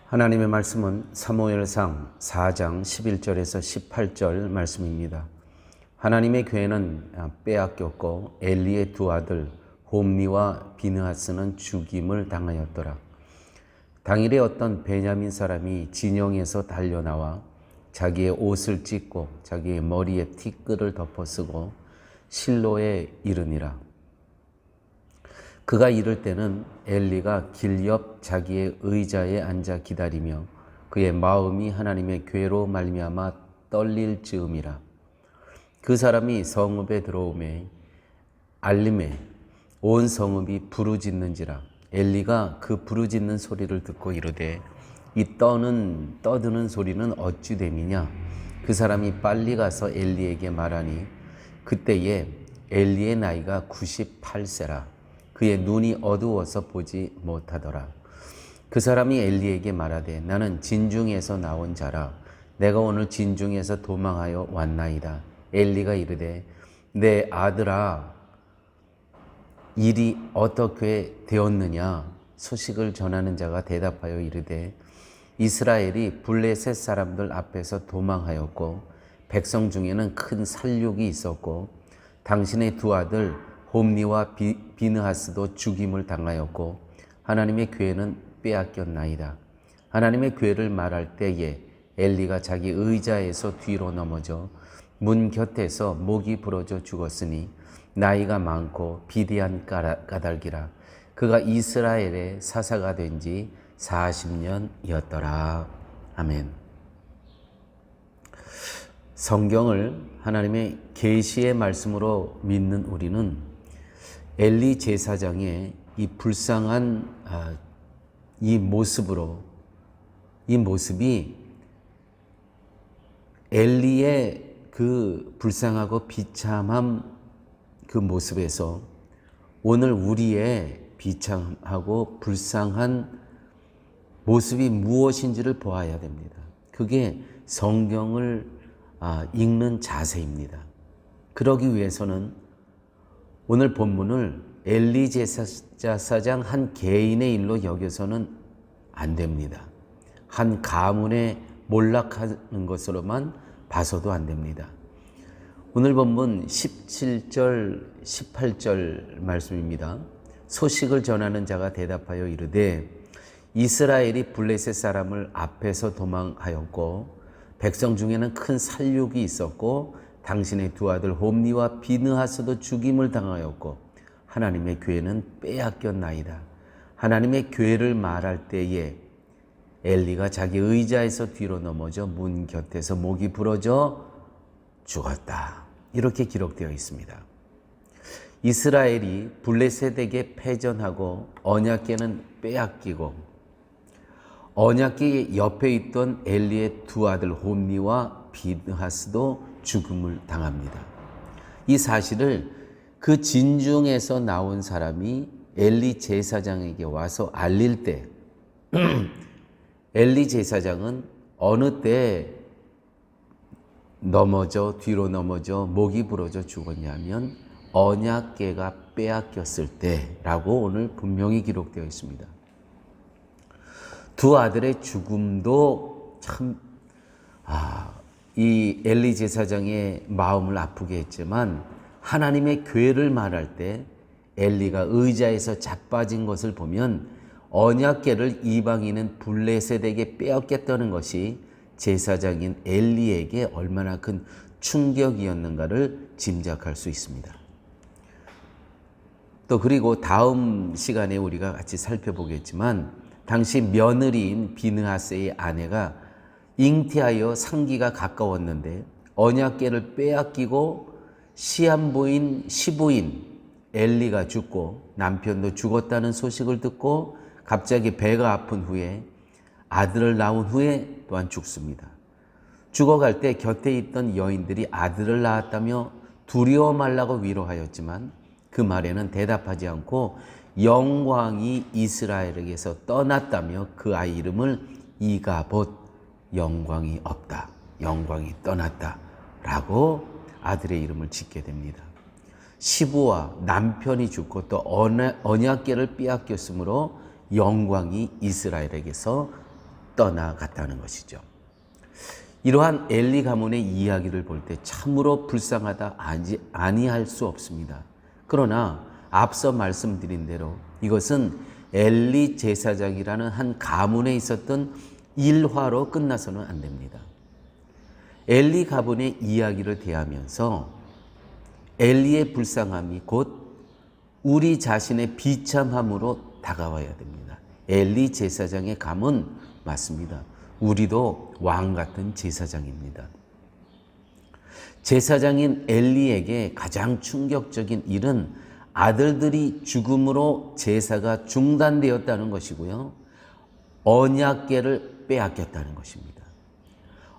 하나님의 말씀은 사무엘상 4장 11절에서 18절 말씀입니다. 하나님의 교회는 빼앗겼고 엘리의 두 아들 홈니와 비느하스는 죽임을 당하였더라. 당일에 어떤 베냐민 사람이 진영에서 달려나와 자기의 옷을 찢고 자기의 머리에 티끌을 덮어쓰고 실로에 이르니라. 그가 이를 때는 엘리가 길 옆 자기의 의자에 앉아 기다리며 그의 마음이 하나님의 괴로 말미암아 떨릴 즈음이라. 그 사람이 성읍에 들어오매 알림에 온 성읍이 부르짖는지라. 엘리가 그 부르짖는 소리를 듣고 이르되 이 떠드는 소리는 어찌 됨이냐. 그 사람이 빨리 가서 엘리에게 말하니 그때에 엘리의 나이가 98세라. 그의 눈이 어두워서 보지 못하더라. 그 사람이 엘리에게 말하되 나는 진중에서 나온 자라. 내가 오늘 진중에서 도망하여 왔나이다. 엘리가 이르되 내 아들아 일이 어떻게 되었느냐. 소식을 전하는 자가 대답하여 이르되 이스라엘이 블레셋 사람들 앞에서 도망하였고 백성 중에는 큰 살육이 있었고 당신의 두 아들 홈니와 비느하스도 죽임을 당하였고 하나님의 교회는 빼앗겼나이다. 하나님의 교회를 말할 때에 엘리가 자기 의자에서 뒤로 넘어져 문 곁에서 목이 부러져 죽었으니 나이가 많고 비대한 까닭이라. 그가 이스라엘의 사사가 된 지 40년이었더라. 아멘. 성경을 하나님의 계시의 말씀으로 믿는 우리는 엘리 제사장의 이 불쌍한 이 모습이 엘리의 그 불쌍하고 비참한 그 모습에서 오늘 우리의 비참하고 불쌍한 모습이 무엇인지를 보아야 됩니다. 그게 성경을 읽는 자세입니다. 그러기 위해서는 오늘 본문을 엘리 제사장 한 개인의 일로 여겨서는 안 됩니다. 한 가문에 몰락하는 것으로만 봐서도 안 됩니다. 오늘 본문 17절, 18절 말씀입니다. 소식을 전하는 자가 대답하여 이르되 이스라엘이 블레셋 사람을 앞에서 도망하였고 백성 중에는 큰 살육이 있었고 당신의 두 아들 홈니와 비느하스도 죽임을 당하였고 하나님의 교회는 빼앗겼나이다. 하나님의 교회를 말할 때에 엘리가 자기 의자에서 뒤로 넘어져 문 곁에서 목이 부러져 죽었다. 이렇게 기록되어 있습니다. 이스라엘이 블레셋에게 패전하고 언약궤는 빼앗기고 언약궤 옆에 있던 엘리의 두 아들 홈니와 비느하스도 죽음을 당합니다. 이 사실을 그 진중에서 나온 사람이 엘리 제사장에게 와서 알릴 때 엘리 제사장은 어느 때 뒤로 넘어져 목이 부러져 죽었냐면 언약궤가 빼앗겼을 때라고 오늘 분명히 기록되어 있습니다. 두 아들의 죽음도 참 이 엘리 제사장의 마음을 아프게 했지만 하나님의 교회를 말할 때 엘리가 의자에서 자빠진 것을 보면 언약궤를 이방인은 블레셋에게 빼앗겼다는 것이 제사장인 엘리에게 얼마나 큰 충격이었는가를 짐작할 수 있습니다. 또 그리고 다음 시간에 우리가 같이 살펴보겠지만 당시 며느리인 비느하스의 아내가 잉태하여 상기가 가까웠는데 언약궤를 빼앗기고 시부인 엘리가 죽고 남편도 죽었다는 소식을 듣고 갑자기 배가 아픈 후에 아들을 낳은 후에 또한 죽습니다. 죽어갈 때 곁에 있던 여인들이 아들을 낳았다며 두려워 말라고 위로하였지만 그 말에는 대답하지 않고 영광이 이스라엘에게서 떠났다며 그 아이 이름을 이가봇 영광이 없다, 영광이 떠났다 라고 아들의 이름을 짓게 됩니다. 시부와 남편이 죽고 또 언약궤를 빼앗겼으므로 영광이 이스라엘에게서 떠나갔다는 것이죠. 이러한 엘리 가문의 이야기를 볼 때 참으로 불쌍하다 아니할 수 없습니다. 그러나 앞서 말씀드린 대로 이것은 엘리 제사장이라는 한 가문에 있었던 일화로 끝나서는 안 됩니다. 엘리 가문의 이야기를 대하면서 엘리의 불쌍함이 곧 우리 자신의 비참함으로 다가와야 됩니다. 엘리 제사장의 감은 맞습니다. 우리도 왕 같은 제사장입니다. 제사장인 엘리에게 가장 충격적인 일은 아들들이 죽음으로 제사가 중단되었다는 것이고요. 언약궤를 빼앗겼다는 것입니다.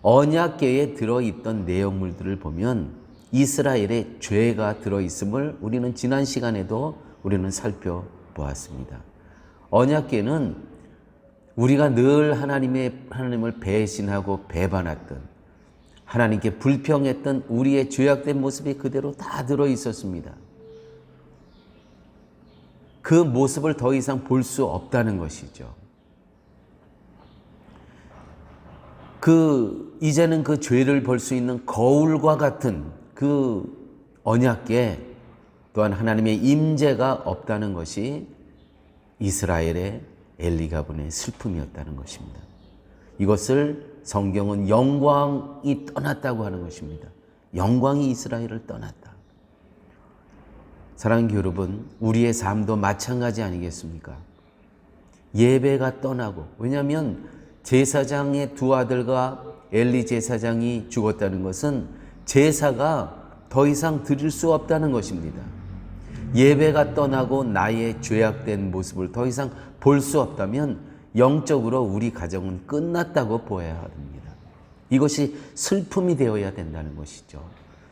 언약궤에 들어있던 내용물들을 보면 이스라엘의 죄가 들어있음을 우리는 지난 시간에도 우리는 살펴보았습니다. 언약궤는 우리가 늘 하나님을 배신하고 배반했던, 하나님께 불평했던 우리의 죄악된 모습이 그대로 다 들어있었습니다. 그 모습을 더 이상 볼 수 없다는 것이죠. 이제는 그 죄를 볼 수 있는 거울과 같은 그 언약궤 또한 하나님의 임재가 없다는 것이 이스라엘의 엘리 가문의 슬픔이었다는 것입니다. 이것을 성경은 영광이 떠났다고 하는 것입니다. 영광이 이스라엘을 떠났다. 사랑하는 여러분, 우리의 삶도 마찬가지 아니겠습니까? 예배가 떠나고, 왜냐하면 제사장의 두 아들과 엘리 제사장이 죽었다는 것은 제사가 더 이상 드릴 수 없다는 것입니다. 예배가 떠나고 나의 죄악된 모습을 더 이상 볼 수 없다면 영적으로 우리 가정은 끝났다고 보아야 합니다. 이것이 슬픔이 되어야 된다는 것이죠.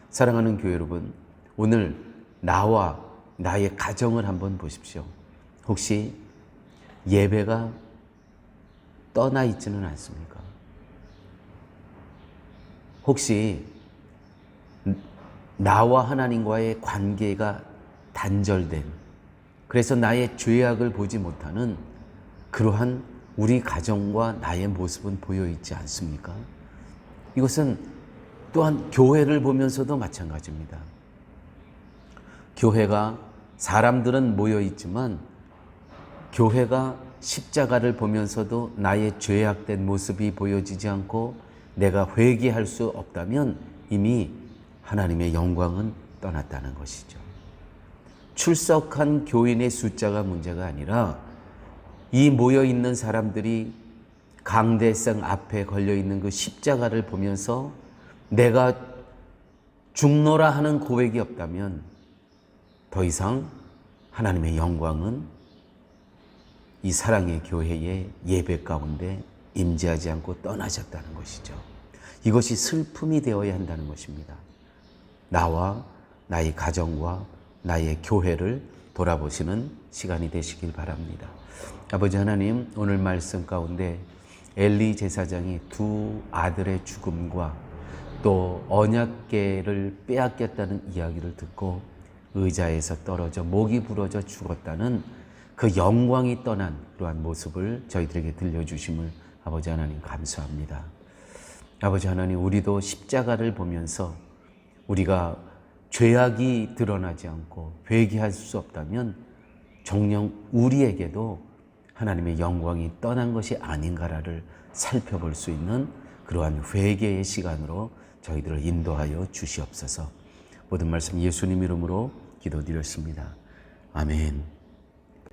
사랑하는 교회 여러분, 오늘 나와 나의 가정을 한번 보십시오. 혹시 예배가 떠나 있지는 않습니까? 혹시 나와 하나님과의 관계가 단절된, 그래서 나의 죄악을 보지 못하는 그러한 우리 가정과 나의 모습은 보여 있지 않습니까? 이것은 또한 교회를 보면서도 마찬가지입니다. 교회가 사람들은 모여 있지만 교회가 십자가를 보면서도 나의 죄악된 모습이 보여지지 않고 내가 회개할 수 없다면 이미 하나님의 영광은 떠났다는 것이죠. 출석한 교인의 숫자가 문제가 아니라 이 모여있는 사람들이 강대상 앞에 걸려있는 그 십자가를 보면서 내가 죽노라 하는 고백이 없다면 더 이상 하나님의 영광은 이 사랑의 교회의 예배 가운데 임재하지 않고 떠나셨다는 것이죠. 이것이 슬픔이 되어야 한다는 것입니다. 나와 나의 가정과 나의 교회를 돌아보시는 시간이 되시길 바랍니다. 아버지 하나님, 오늘 말씀 가운데 엘리 제사장이 두 아들의 죽음과 또 언약궤를 빼앗겼다는 이야기를 듣고 의자에서 떨어져 목이 부러져 죽었다는 그 영광이 떠난 그러한 모습을 저희들에게 들려주심을 아버지 하나님 감사합니다. 아버지 하나님, 우리도 십자가를 보면서 우리가 죄악이 드러나지 않고 회개할 수 없다면 정녕 우리에게도 하나님의 영광이 떠난 것이 아닌가를 살펴볼 수 있는 그러한 회개의 시간으로 저희들을 인도하여 주시옵소서. 모든 말씀 예수님 이름으로 기도드렸습니다. 아멘.